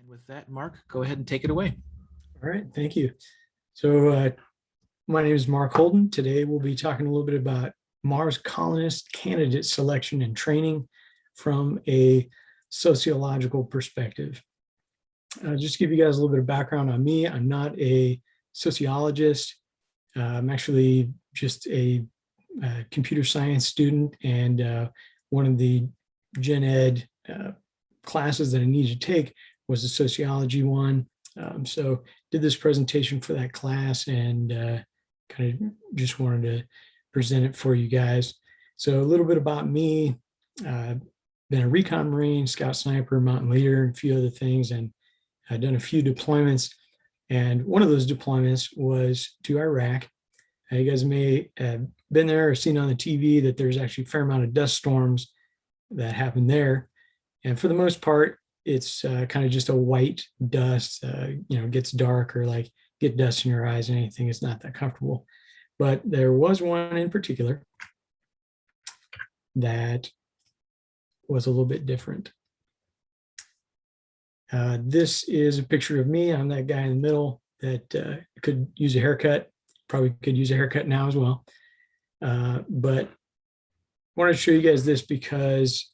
With that, Mark, go ahead and take it away. All right, thank you. So my name is Mark Holden. Today we'll be talking a little bit about Mars colonist candidate selection and training from a sociological perspective. Just to give you guys a little bit of background on me, I'm not a sociologist. I'm actually just a computer science student, and one of the gen ed classes that I needed to take was a sociology one. So did this presentation for that class, and kind of just wanted to present it for you guys. So a little bit about me. Been a recon Marine, scout sniper, mountain leader, and a few other things, and I've done a few deployments. And one of those deployments was to Iraq. You guys may have been there or seen on the TV that there's actually a fair amount of dust storms that happen there. And for the most part, it's kind of just a white dust. It gets dark, or like get dust in your eyes and anything. It's not that comfortable. But there was one in particular that was a little bit different. This is a picture of me. I'm that guy in the middle that could use a haircut. Probably could use a haircut now as well. But I wanted to show you guys this because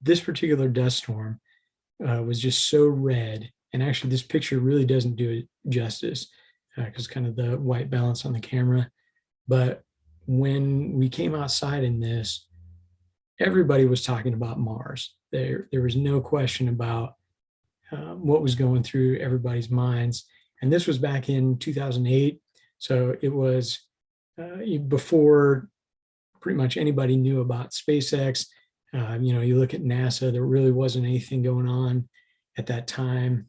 this particular dust storm was just so red. And actually this picture really doesn't do it justice because kind of the white balance on the camera. But when we came outside in this, everybody was talking about Mars. There was no question about what was going through everybody's minds. And this was back in 2008. So it was before pretty much anybody knew about SpaceX. You look at NASA, there really wasn't anything going on at that time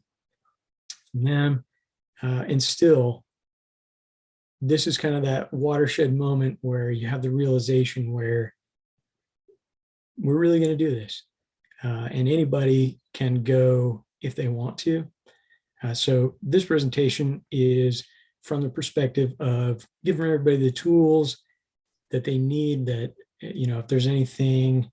from them. And still, this is kind of that watershed moment where you have the realization where we're really going to do this. And anybody can go if they want to. So this presentation is from the perspective of giving everybody the tools that they need, that, if there's anything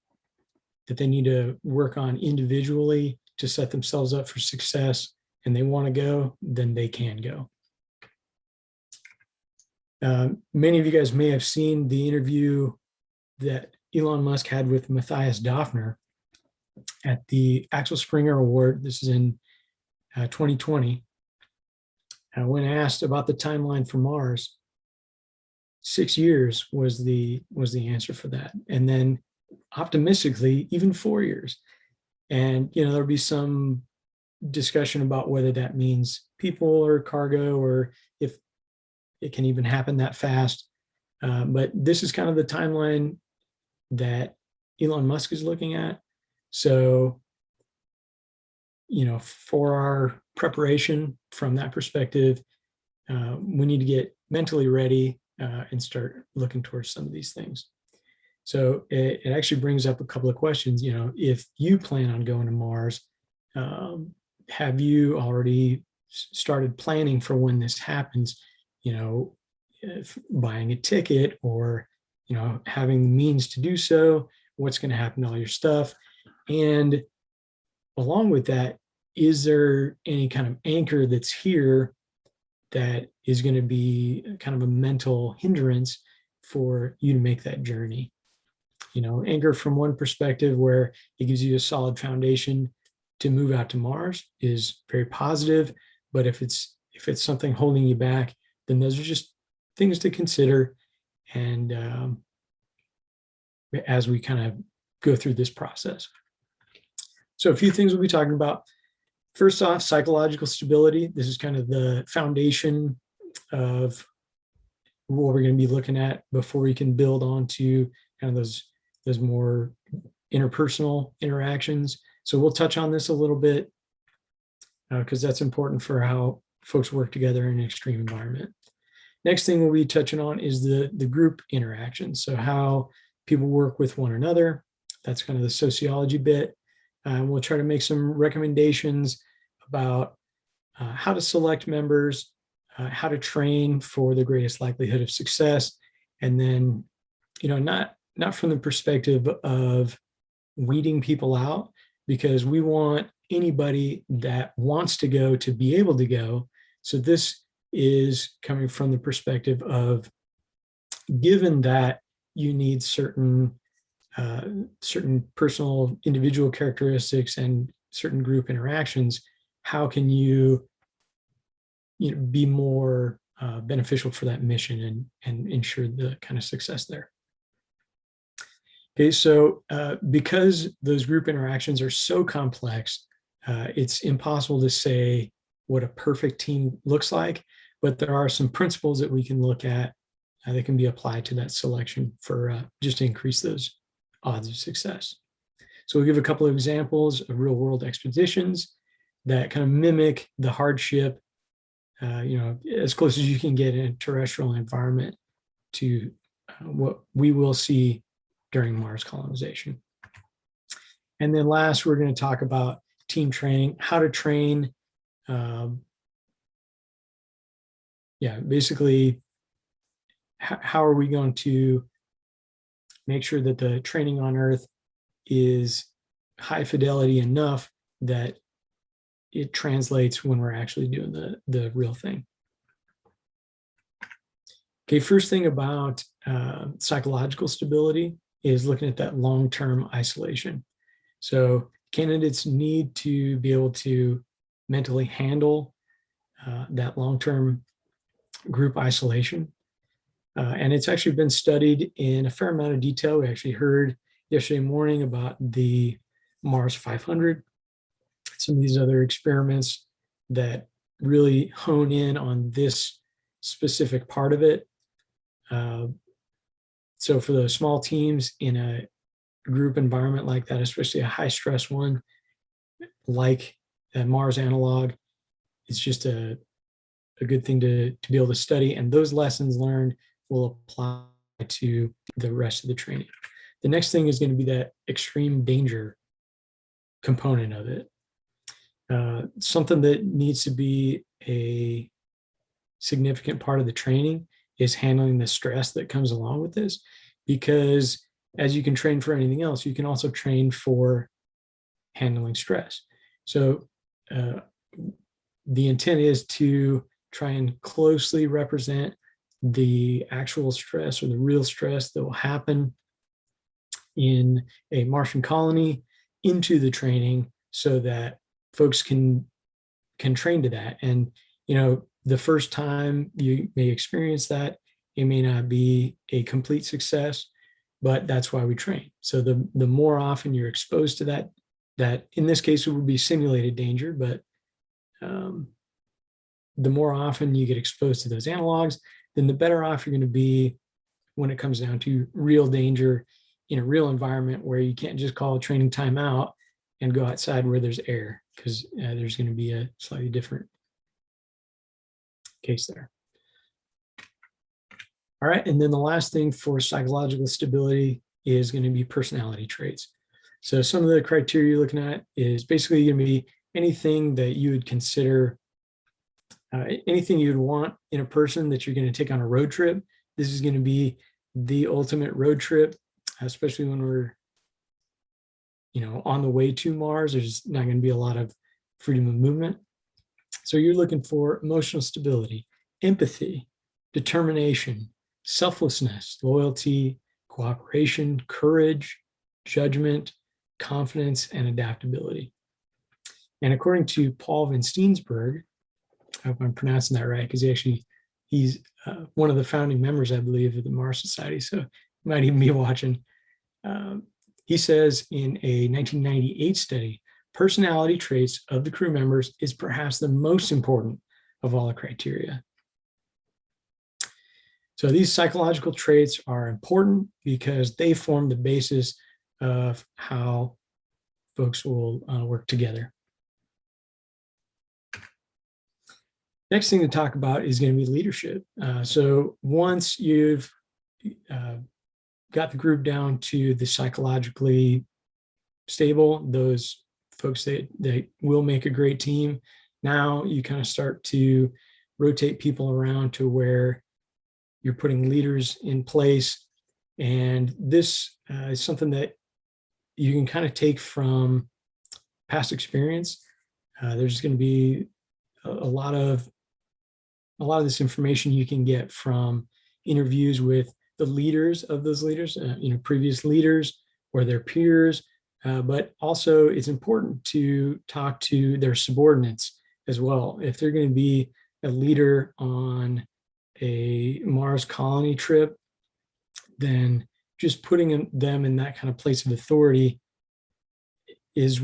that they need to work on individually to set themselves up for success and they want to go, then they can go. Many of you guys may have seen the interview that Elon Musk had with Matthias Döpfner at the Axel Springer Award. This is in 2020. When asked about the timeline for Mars, 6 years was the answer for that. And then optimistically, even 4 years. And, there'll be some discussion about whether that means people or cargo, or if it can even happen that fast. But this is kind of the timeline that Elon Musk is looking at. So, for our preparation from that perspective, we need to get mentally ready and start looking towards some of these things. So it actually brings up a couple of questions. If you plan on going to Mars, have you already started planning for when this happens? If buying a ticket, or having the means to do so, what's going to happen to all your stuff? And along with that, is there any kind of anchor that's here that is going to be kind of a mental hindrance for you to make that journey? Anchor from one perspective, where it gives you a solid foundation to move out to Mars, is very positive. But if it's something holding you back, then those are just things to consider. And as we kind of go through this process. So a few things we'll be talking about. First off, psychological stability. This is kind of the foundation of what we're going to be looking at before we can build onto kind of those more interpersonal interactions. So we'll touch on this a little bit because that's important for how folks work together in an extreme environment. Next thing we'll be touching on is the group interactions. So how people work with one another. That's kind of the sociology bit. We'll try to make some recommendations about how to select members, how to train for the greatest likelihood of success, and then, not from the perspective of weeding people out, because we want anybody that wants to go to be able to go. So this is coming from the perspective of, given that you need certain personal individual characteristics and certain group interactions, how can you be more beneficial for that mission and ensure the kind of success there. Okay, so because those group interactions are so complex, it's impossible to say what a perfect team looks like, but there are some principles that we can look at that can be applied to that selection for just to increase those odds of success. So we'll give a couple of examples of real world expeditions that kind of mimic the hardship, as close as you can get in a terrestrial environment to what we will see during Mars colonization. And then last, we're going to talk about team training, how to train. Basically, how are we going to make sure that the training on Earth is high fidelity enough that it translates when we're actually doing the real thing. Okay, first thing about psychological stability is looking at that long-term isolation. So candidates need to be able to mentally handle that long-term group isolation. And it's actually been studied in a fair amount of detail. We actually heard yesterday morning about the Mars 500, some of these other experiments that really hone in on this specific part of it. So for those small teams in a group environment like that, especially a high stress one, like that Mars analog, it's just a good thing to be able to study. And those lessons learned will apply to the rest of the training. The next thing is going to be that extreme danger component of it. Something that needs to be a significant part of the training is handling the stress that comes along with this, because as you can train for anything else, you can also train for handling stress. So the intent is to try and closely represent the actual stress or the real stress that will happen in a Martian colony into the training so that folks can train to that. And, the first time you may experience that, it may not be a complete success, but that's why we train. So the more often you're exposed to that in this case, it would be simulated danger, but the more often you get exposed to those analogs, then the better off you're going to be when it comes down to real danger in a real environment where you can't just call a training timeout and go outside where there's air, because there's going to be a slightly different case there. All right, and then the last thing for psychological stability is going to be personality traits. So some of the criteria you're looking at is basically going to be anything that you would consider, anything you'd want in a person that you're going to take on a road trip. This is going to be the ultimate road trip, especially when we're, on the way to Mars. There's not going to be a lot of freedom of movement. So you're looking for emotional stability, empathy, determination, selflessness, loyalty, cooperation, courage, judgment, confidence, and adaptability. And according to Paul Van Steensberg, I hope I'm pronouncing that right, because he's one of the founding members, I believe, of the Mars Society, so he might even be watching. He says in a 1998 study, personality traits of the crew members is perhaps the most important of all the criteria. So these psychological traits are important because they form the basis of how folks will work together. Next thing to talk about is going to be leadership. So once you've got the group down to the psychologically stable, those folks that will make a great team, now you kind of start to rotate people around to where you're putting leaders in place. And this is something that you can kind of take from past experience. There's going to be a lot of this information you can get from interviews with the leaders of those leaders, previous leaders or their peers. But also it's important to talk to their subordinates as well. If they're going to be a leader on a Mars colony trip, then just putting them in that kind of place of authority is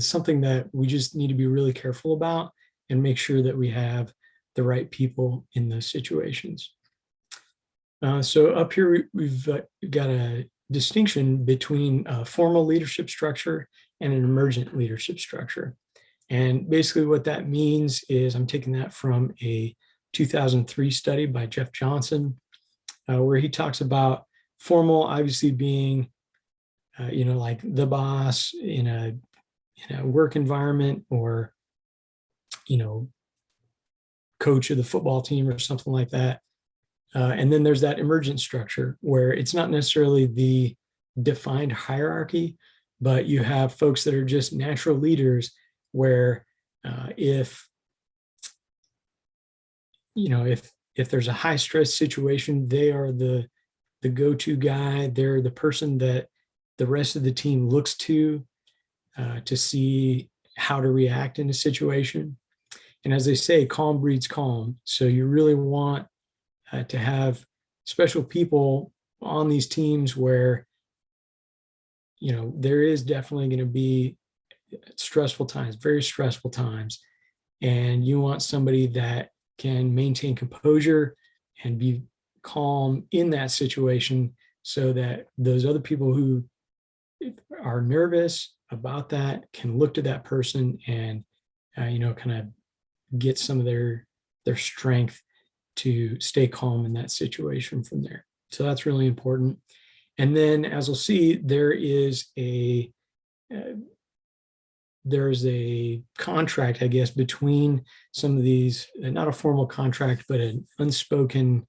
something that we just need to be really careful about and make sure that we have the right people in those situations. So up here, we've got a distinction between a formal leadership structure and an emergent leadership structure. And basically what that means is, I'm taking that from a 2003 study by Jeff Johnson, where he talks about formal obviously being, like the boss in a work environment, or, coach of the football team or something like that. And then there's that emergent structure where it's not necessarily the defined hierarchy, but you have folks that are just natural leaders, where if there's a high stress situation, they are the go-to guy. They're the person that the rest of the team looks to see how to react in a situation. And as they say, calm breeds calm. So you really want to have special people on these teams where, there is definitely going to be stressful times, very stressful times. And you want somebody that can maintain composure and be calm in that situation, so that those other people who are nervous about that can look to that person and, kind of get some of their strength to stay calm in that situation from there. So that's really important. And then, as we'll see, there's a contract, I guess, between some of these, not a formal contract, but an unspoken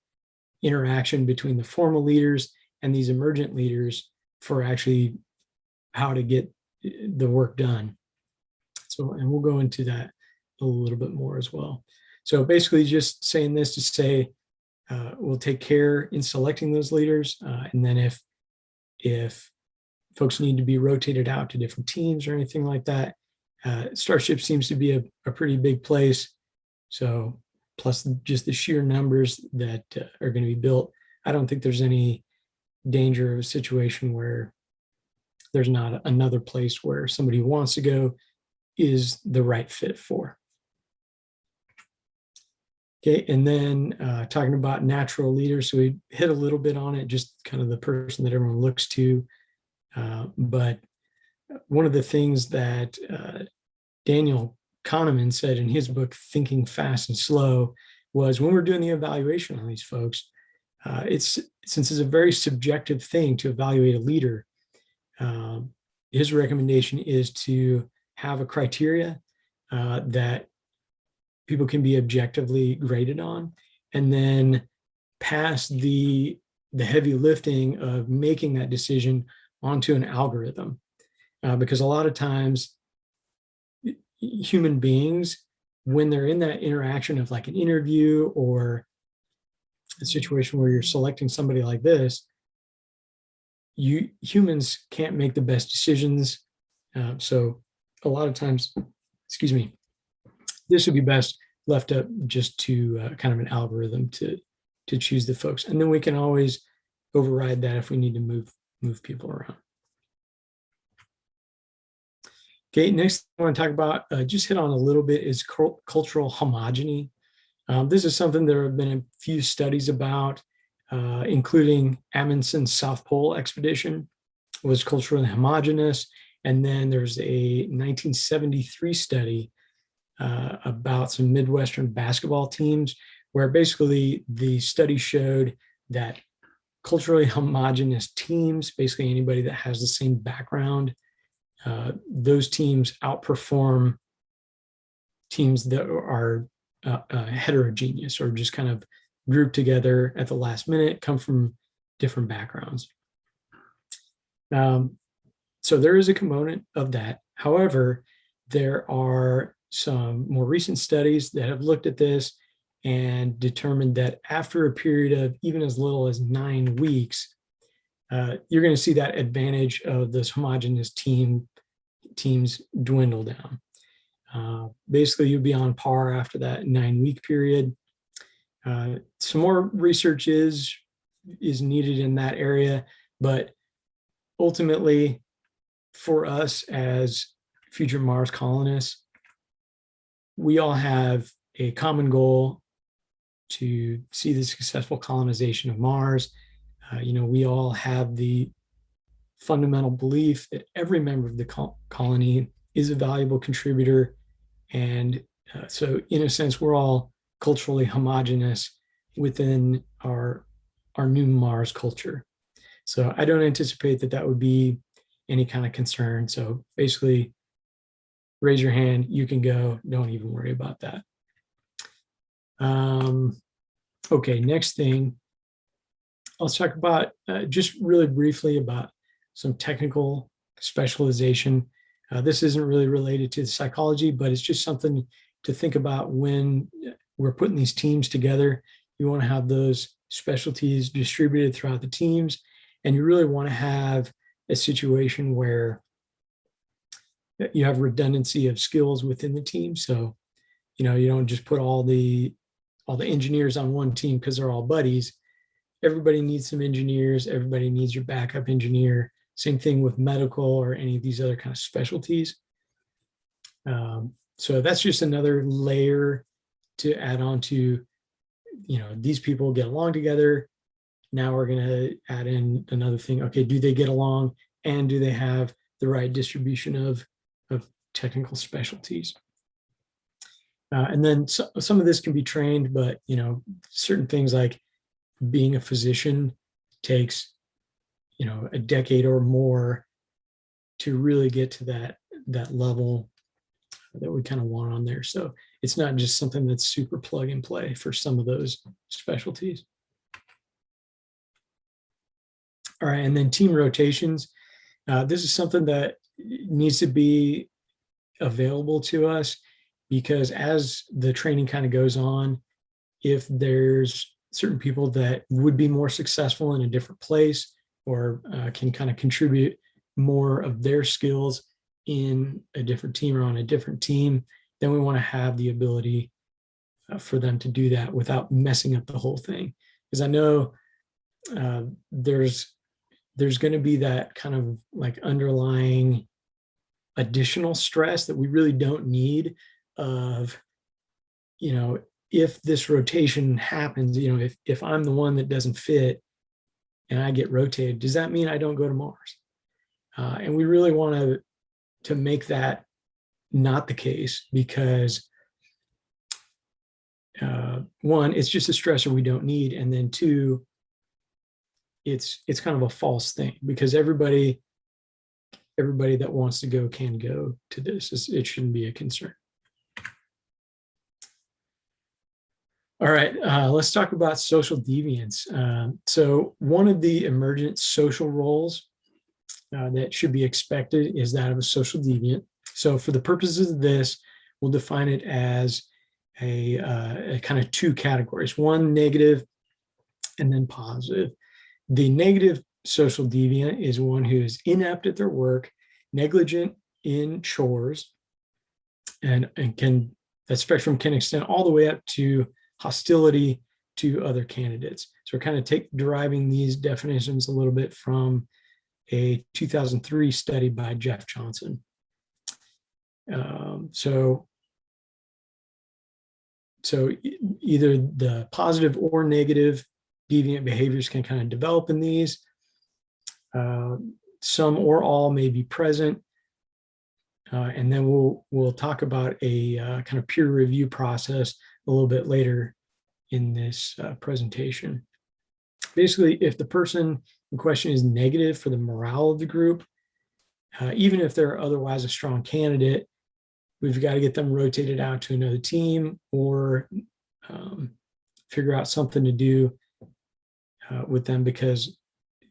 interaction between the formal leaders and these emergent leaders for actually how to get the work done. So, and we'll go into that a little bit more as well. So basically just saying this to say, we'll take care in selecting those leaders. And then if folks need to be rotated out to different teams or anything like that, Starship seems to be a pretty big place. So plus just the sheer numbers that are going to be built, I don't think there's any danger of a situation where there's not another place where somebody who wants to go is the right fit for. Okay, and then talking about natural leaders, so we hit a little bit on it, just kind of the person that everyone looks to. But one of the things that Daniel Kahneman said in his book, Thinking Fast and Slow, was when we're doing the evaluation on these folks, since it's a very subjective thing to evaluate a leader, his recommendation is to have a criteria that people can be objectively graded on, and then pass the heavy lifting of making that decision onto an algorithm. Because a lot of times human beings, when they're in that interaction of like an interview or a situation where you're selecting somebody like this, humans can't make the best decisions. So a lot of times, this would be best left up just to kind of an algorithm to choose the folks. And then we can always override that if we need to move people around. Okay, next I want to talk about, just hit on a little bit, is cultural homogeny. This is something there have been a few studies about, including Amundsen's South Pole expedition was culturally homogeneous. And then there's a 1973 study about some Midwestern basketball teams, where basically the study showed that culturally homogeneous teams, basically anybody that has the same background, those teams outperform teams that are heterogeneous, or just kind of grouped together at the last minute, come from different backgrounds. So there is a component of that. However, there are some more recent studies that have looked at this and determined that after a period of even as little as 9 weeks, you're going to see that advantage of this homogeneous teams dwindle down. Basically, you'll be on par after that 9-week period. Some more research is needed in that area, but ultimately, for us as future Mars colonists, we all have a common goal to see the successful colonization of Mars. We all have the fundamental belief that every member of the colony is a valuable contributor. And so in a sense, we're all culturally homogenous within our new Mars culture. So I don't anticipate that would be any kind of concern. So basically, raise your hand, you can go, don't even worry about that. Okay, next thing, let's talk about just really briefly about some technical specialization. This isn't really related to the psychology, but it's just something to think about when we're putting these teams together. You want to have those specialties distributed throughout the teams, and you really want to have a situation where you have redundancy of skills within the team. So, you don't just put all the engineers on one team because they're all buddies. Everybody needs some engineers. Everybody needs your backup engineer. Same thing with medical or any of these other kind of specialties. So that's just another layer to add on to, these people get along together. Now we're going to add in another thing. Okay, do they get along, and do they have the right distribution of technical specialties? And then some of this can be trained, but certain things like being a physician takes a decade or more to really get to that level that we kind of want on there. So it's not just something that's super plug and play for some of those specialties. All right, and then team rotations. This is something that needs to be available to us, because as the training kind of goes on, if there's certain people that would be more successful in a different place or can kind of contribute more of their skills in a different team or on a different team, then we want to have the ability for them to do that without messing up the whole thing. Because I know there's going to be that kind of like underlying additional stress that we really don't need of, if this rotation happens, if I'm the one that doesn't fit and I get rotated, does that mean I don't go to Mars? And we really want to make that not the case, because one, it's just a stressor we don't need. And then two, it's kind of a false thing, because everybody that wants to go can go to this. It shouldn't be a concern. All right, let's talk about social deviants. So one of the emergent social roles that should be expected is that of a social deviant. So for the purposes of this, we'll define it as a kind of two categories, one negative and then positive. The negative social deviant is one who is inept at their work, negligent in chores, and that spectrum can extend all the way up to hostility to other candidates. So we're kind of deriving these definitions a little bit from a 2003 study by Jeff Johnson. So either the positive or negative deviant behaviors can kind of develop in these. Some or all may be present. And then we'll talk about a kind of peer review process a little bit later in this presentation. Basically, if the person in question is negative for the morale of the group, even if they're otherwise a strong candidate, we've got to get them rotated out to another team or figure out something to do with them, because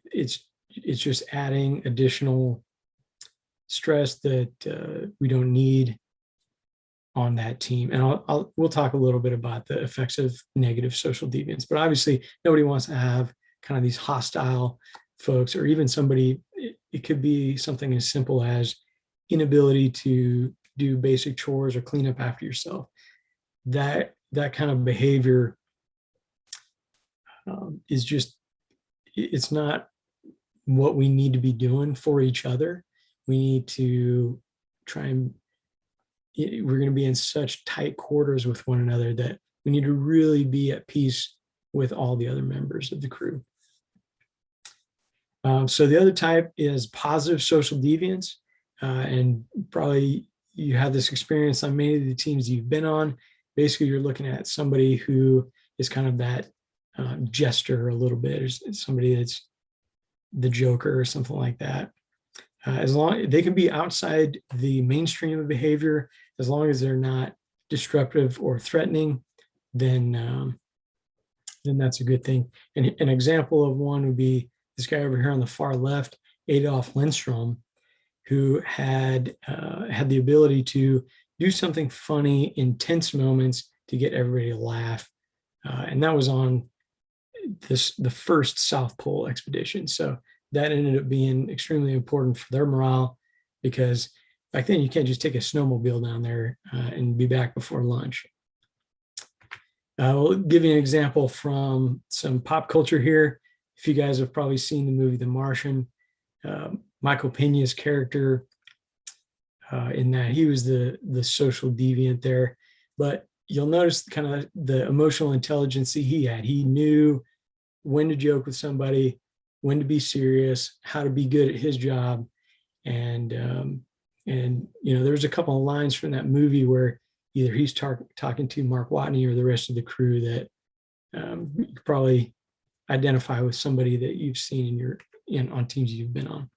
it's just adding additional stress that we don't need on that team. And we'll talk a little bit about the effects of negative social deviance, but obviously nobody wants to have kind of these hostile folks, or even somebody, it could be something as simple as inability to do basic chores or clean up after yourself. That kind of behavior is just, it's not what we need to be doing for each other. We need to try and, we're going to be in such tight quarters with one another that we need to really be at peace with all the other members of the crew. So the other type is positive social deviance. And probably you have this experience on many of the teams you've been on. Basically, you're looking at somebody who is kind of that jester a little bit, or somebody that's the joker or something like that. As long they can be outside the mainstream of behavior, as long as they're not disruptive or threatening, then that's a good thing. And an example of one would be this guy over here on the far left, Adolf Lindstrom, who had the ability to do something funny in tense moments to get everybody to laugh. And that was on the first South Pole expedition. So that ended up being extremely important for their morale, because back then you can't just take a snowmobile down there and be back before lunch. I'll give you an example from some pop culture here. If you guys have probably seen the movie The Martian, Michael Pena's character in that, he was the social deviant there, but you'll notice kind of the emotional intelligence he had. He knew when to joke with somebody, when to be serious, how to be good at his job. And there's a couple of lines from that movie where either he's talking to Mark Watney or the rest of the crew that you could probably identify with somebody that you've seen on teams you've been on.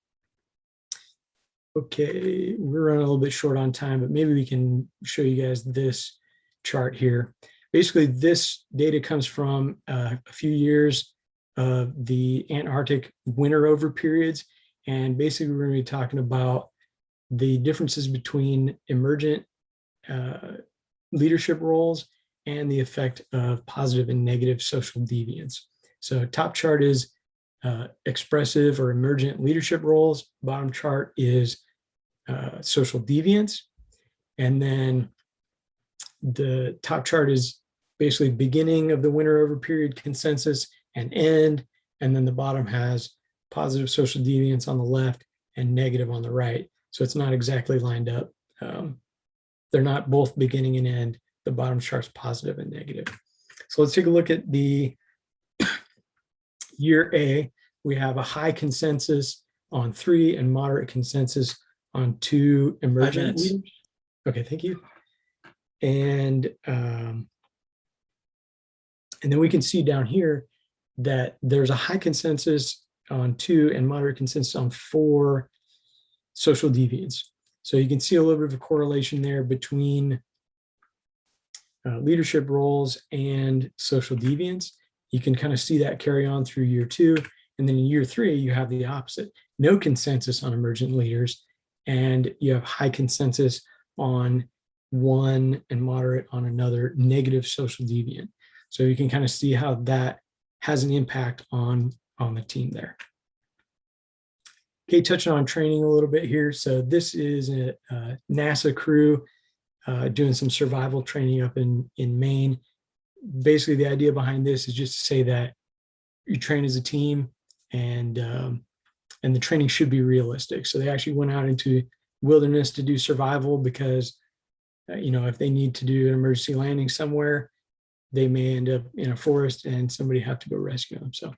Okay, we're running a little bit short on time, but maybe we can show you guys this chart here. Basically, this data comes from a few years of the Antarctic winter over periods. And basically, we're going to be talking about the differences between emergent leadership roles and the effect of positive and negative social deviance. So top chart is expressive or emergent leadership roles. Bottom chart is social deviance. And then the top chart is basically beginning of the winter over period consensus and end. And then the bottom has positive social deviance on the left and negative on the right. So it's not exactly lined up. They're not both beginning and end. The bottom chart's positive and negative. So let's take a look at the year A. We have a high consensus on 3 and moderate consensus on 2 emergent leaders. Okay, thank you. And then we can see down here that there's a high consensus on 2 and moderate consensus on 4 social deviants. So you can see a little bit of a correlation there between leadership roles and social deviance. You can kind of see that carry on through year 2. And then in year 3, you have the opposite. No consensus on emergent leaders, and you have high consensus on 1 and moderate on another, negative social deviant. So you can kind of see how that has an impact on the team there. Okay, touching on training a little bit here. So this is a NASA crew doing some survival training up in Maine. Basically, the idea behind this is just to say that you train as a team, and the training should be realistic. So they actually went out into wilderness to do survival because, if they need to do an emergency landing somewhere, they may end up in a forest and somebody have to go rescue them. So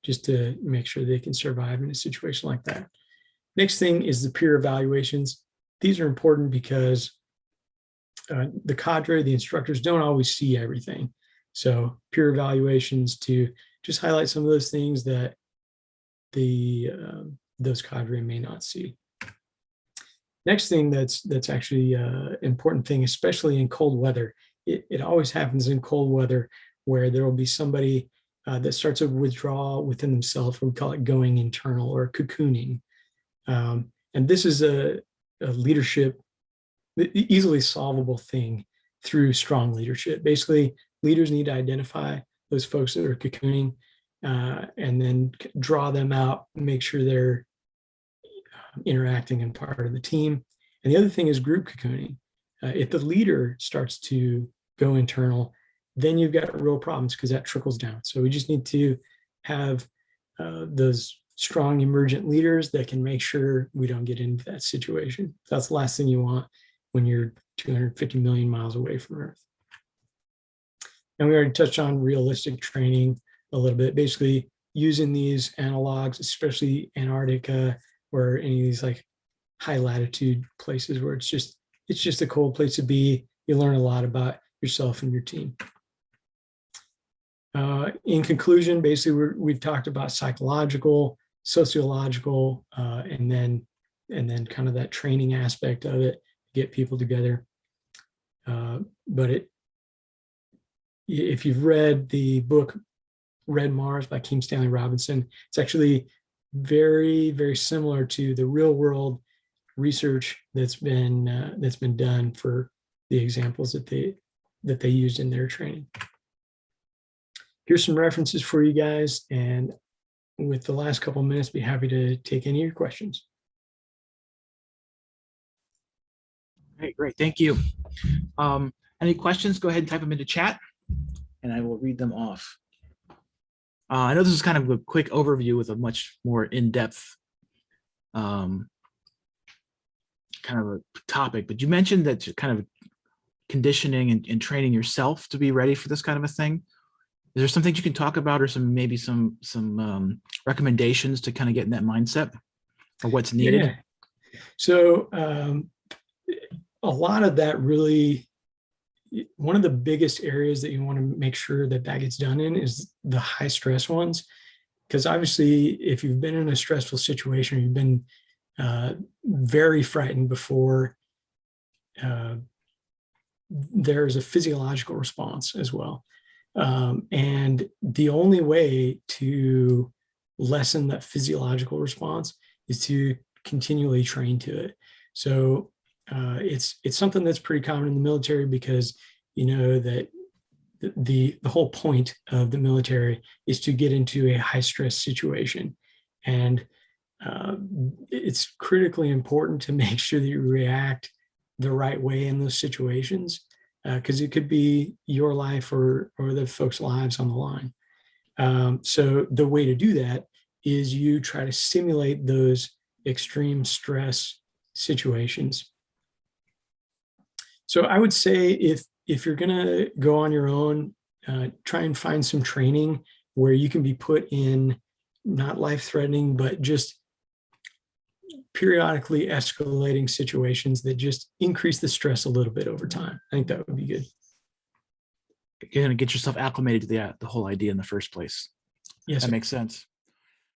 just to make sure they can survive in a situation like that. Next thing is the peer evaluations. These are important because the cadre, the instructors, don't always see everything. So peer evaluations to just highlight some of those things that those cadre may not see. Next thing that's actually an important thing, especially in cold weather, it always happens in cold weather where there will be somebody that starts to withdraw within themselves. We call it going internal or cocooning. And this is a leadership easily solvable thing through strong leadership. Basically, leaders need to identify those folks that are cocooning, and then draw them out, make sure they're interacting and part of the team. And the other thing is group cocooning. If the leader starts to go internal, then you've got real problems because that trickles down. So we just need to have those strong emergent leaders that can make sure we don't get into that situation. That's the last thing you want when you're 250 million miles away from Earth. And we already touched on realistic training a little bit, basically using these analogs, especially Antarctica or any of these like high latitude places where it's just a cold place to be. You learn a lot about yourself and your team. In conclusion, basically we've talked about psychological, sociological, and then kind of that training aspect of it, get people together. But if you've read the book Red Mars by King Stanley Robinson, it's actually very, very similar to the real world research that's been done for the examples that they used in their training. Here's some references for you guys, and with the last couple of minutes, be happy to take any of your questions. Great. Thank you. Any questions? Go ahead and type them into chat, and I will read them off. I know this is kind of a quick overview with a much more in-depth kind of a topic, but you mentioned that you're kind of conditioning and training yourself to be ready for this kind of a thing. Is there something you can talk about, or maybe some recommendations to kind of get in that mindset, or what's needed? Yeah. So a lot of that really, one of the biggest areas that you want to make sure that gets done in is the high stress ones. Because obviously, if you've been in a stressful situation, you've been very frightened before, there's a physiological response as well. And the only way to lessen that physiological response is to continually train to it. So it's something that's pretty common in the military, because you know that the whole point of the military is to get into a high stress situation. And it's critically important to make sure that you react the right way in those situations, because it could be your life or the folks' lives on the line. So the way to do that is you try to simulate those extreme stress situations. So I would say if you're gonna go on your own, try and find some training where you can be put in not life-threatening, but just periodically escalating situations that just increase the stress a little bit over time. I think that would be good. You're going to get yourself acclimated to the whole idea in the first place. Yes, that sir. makes sense.